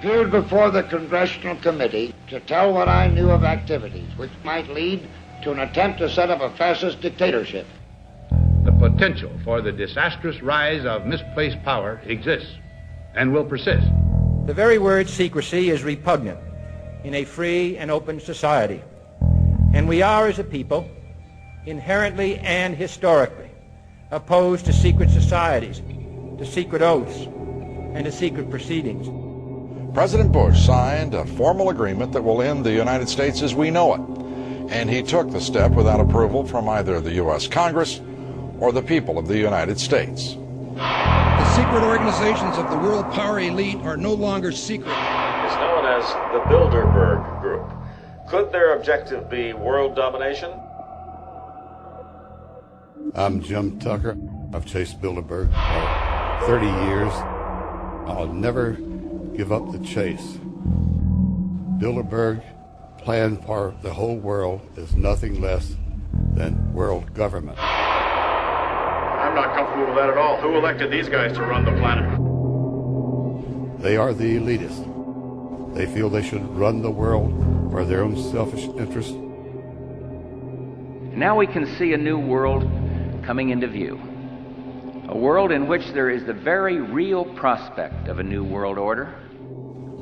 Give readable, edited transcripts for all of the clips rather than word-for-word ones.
appeared before the Congressional Committee to tell what I knew of activities which might lead to an attempt to set up a fascist dictatorship. The potential for the disastrous rise of misplaced power exists and will persist. The very word secrecy is repugnant in a free and open society. And we are, as a people, inherently and historically opposed to secret societies, to secret oaths, and to secret proceedings. President Bush signed a formal agreement that will end the United States as we know it. And he took the step without approval from either the U.S. Congress or the people of the United States. The secret organizations of the world power elite are no longer secret. It's known as the Bilderberg Group. Could their objective be world domination? I'm Jim Tucker. I've chased Bilderberg for 30 years. I'll never give up the chase. Bilderberg plan for the whole world is nothing less than world government. I'm not comfortable with that at all. Who elected these guys to run the planet? They are the elitists. They feel they should run the world for their own selfish interests. Now we can see a new world coming into view. A world in which there is the very real prospect of a new world order.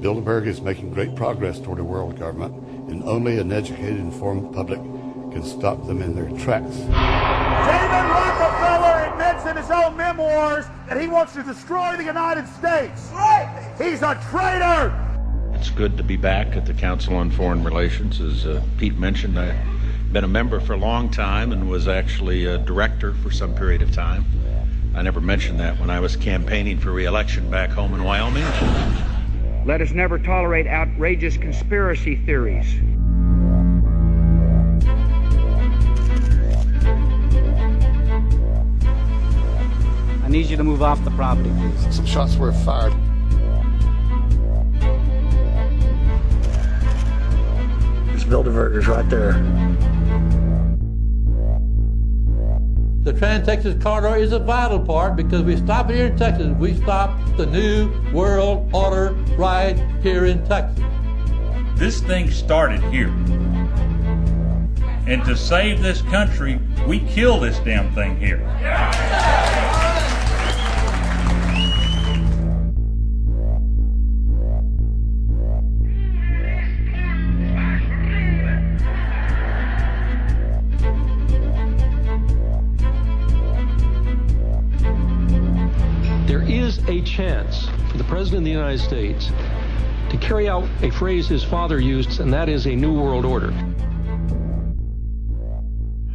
Bilderberg is making great progress toward a world government, and only an educated, informed public can stop them in their tracks. David Rockefeller admits in his own memoirs that he wants to destroy the United States. Right. He's a traitor. It's good to be back at the Council on Foreign Relations. As Pete mentioned, I've been a member for a long time and was actually a director for some period of time. I never mentioned that when I was campaigning for re-election back home in Wyoming. Let us never tolerate outrageous conspiracy theories. I need you to move off the property, please. Some shots were fired. There's Bilderbergers right there. The Trans-Texas Corridor is a vital part because we stop it here in Texas. We stop the New World Order right here in Texas. This thing started here. And to save this country, we kill this damn thing here. There is a chance for the President of the United States to carry out a phrase his father used, and that is a new world order.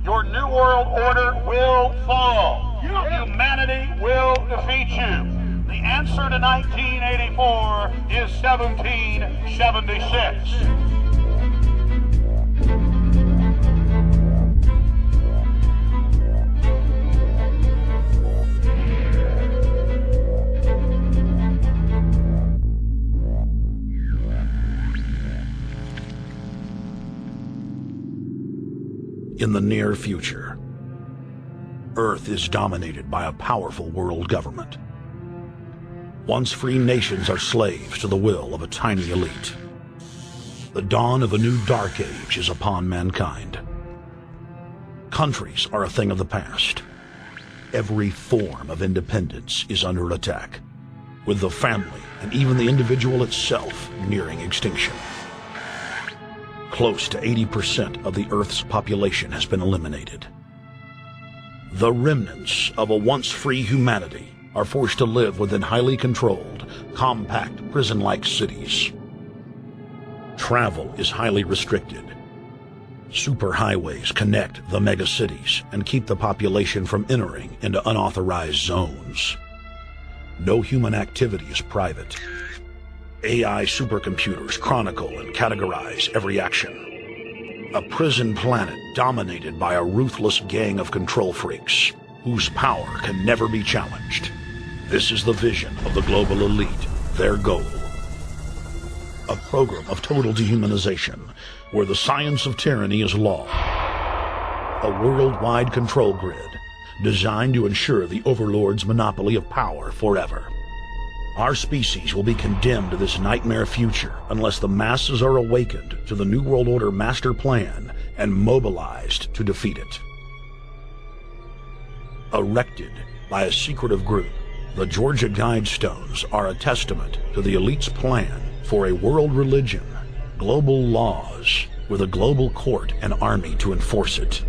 Your new world order will fall. Humanity will defeat you. The answer to 1984 is 1776. In the near future, Earth is dominated by a powerful world government. Once free nations are slaves to the will of a tiny elite. The dawn of a new dark age is upon mankind. Countries are a thing of the past. Every form of independence is under attack, with the family and even the individual itself nearing extinction. Close to 80% of the Earth's population has been eliminated. The remnants of a once free humanity are forced to live within highly controlled, compact, prison-like cities. Travel is highly restricted. Superhighways connect the megacities and keep the population from entering into unauthorized zones. No human activity is private. AI supercomputers chronicle and categorize every action. A prison planet dominated by a ruthless gang of control freaks, whose power can never be challenged. This is the vision of the global elite, their goal. A program of total dehumanization, where the science of tyranny is law. A worldwide control grid, designed to ensure the overlord's monopoly of power forever. Our species will be condemned to this nightmare future unless the masses are awakened to the New World Order master plan and mobilized to defeat it. Erected by a secretive group, the Georgia Guidestones are a testament to the elite's plan for a world religion, global laws, with a global court and army to enforce it.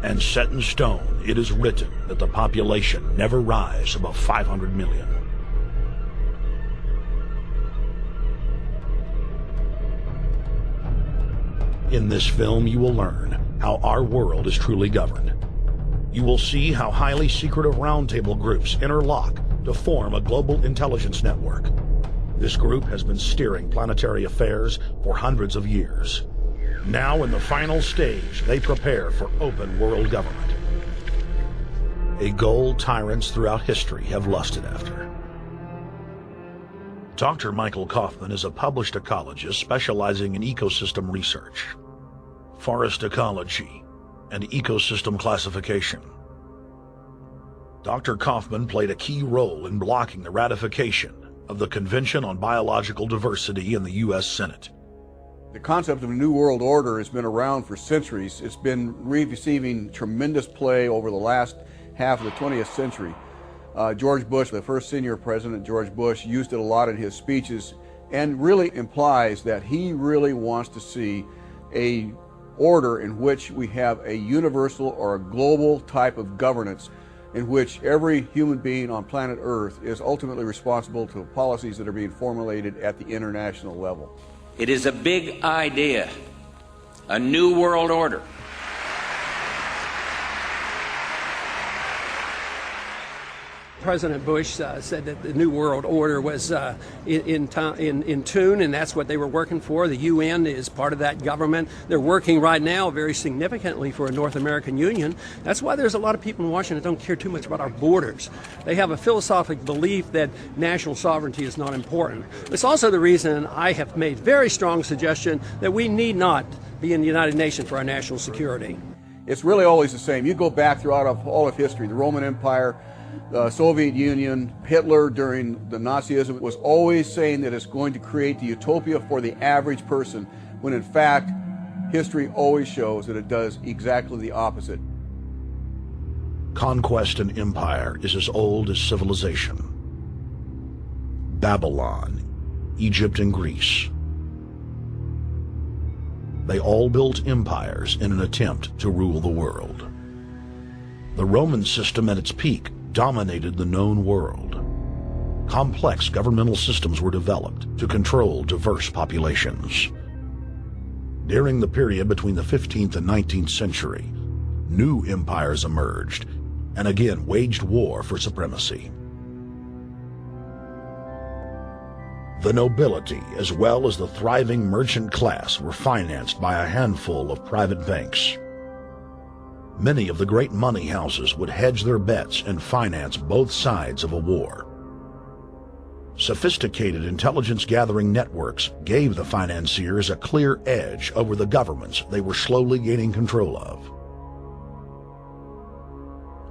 And set in stone, it is written that the population never rise above 500 million. In this film, you will learn how our world is truly governed. You will see how highly secretive roundtable groups interlock to form a global intelligence network. This group has been steering planetary affairs for hundreds of years. Now, in the final stage, they prepare for open world government. A goal tyrants throughout history have lusted after. Dr. Michael Kaufman is a published ecologist specializing in ecosystem research, forest ecology, and ecosystem classification. Dr. Kaufman played a key role in blocking the ratification of the Convention on Biological Diversity in the U.S. Senate. The concept of a New World Order has been around for centuries. It's been receiving tremendous play over the last half of the 20th century. George Bush, the first senior president, George Bush, used it a lot in his speeches and really implies that he really wants to see a order in which we have a universal or a global type of governance in which every human being on planet Earth is ultimately responsible to policies that are being formulated at the international level. It is a big idea, a new world order. President Bush said that the New World Order was in tune, and that's what they were working for. The UN is part of that government. They're working right now very significantly for a North American Union. That's why there's a lot of people in Washington that don't care too much about our borders. They have a philosophical belief that national sovereignty is not important. It's also the reason I have made very strong suggestion that we need not be in the United Nations for our national security. It's really always the same. You go back throughout all of history, the Roman Empire, the Soviet Union, Hitler during the Nazism was always saying that it's going to create the utopia for the average person, when in fact, history always shows that it does exactly the opposite. Conquest and empire is as old as civilization. Babylon, Egypt, and Greece. They all built empires in an attempt to rule the world. The Roman system at its peak dominated the known world. Complex governmental systems were developed to control diverse populations. During the period between the 15th and 19th century, new empires emerged and again waged war for supremacy. The nobility, as well as the thriving merchant class, were financed by a handful of private banks. Many of the great money houses would hedge their bets and finance both sides of a war. Sophisticated intelligence-gathering networks gave the financiers a clear edge over the governments they were slowly gaining control of.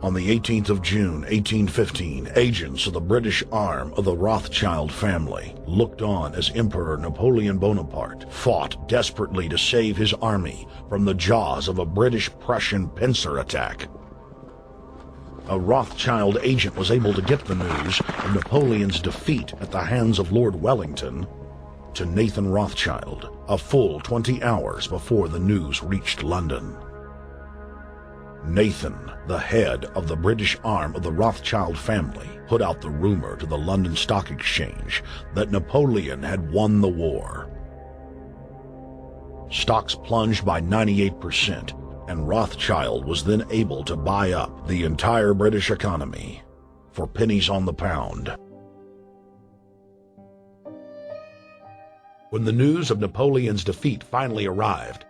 On the 18th of June, 1815, agents of the British arm of the Rothschild family looked on as Emperor Napoleon Bonaparte fought desperately to save his army from the jaws of a British-Prussian pincer attack. A Rothschild agent was able to get the news of Napoleon's defeat at the hands of Lord Wellington to Nathan Rothschild, a full 20 hours before the news reached London. Nathan, the head of the British arm of the Rothschild family, put out the rumor to the London Stock Exchange that Napoleon had won the war. Stocks plunged by 98%, and Rothschild was then able to buy up the entire British economy for pennies on the pound. When the news of Napoleon's defeat finally arrived,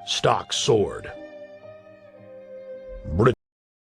stocks soared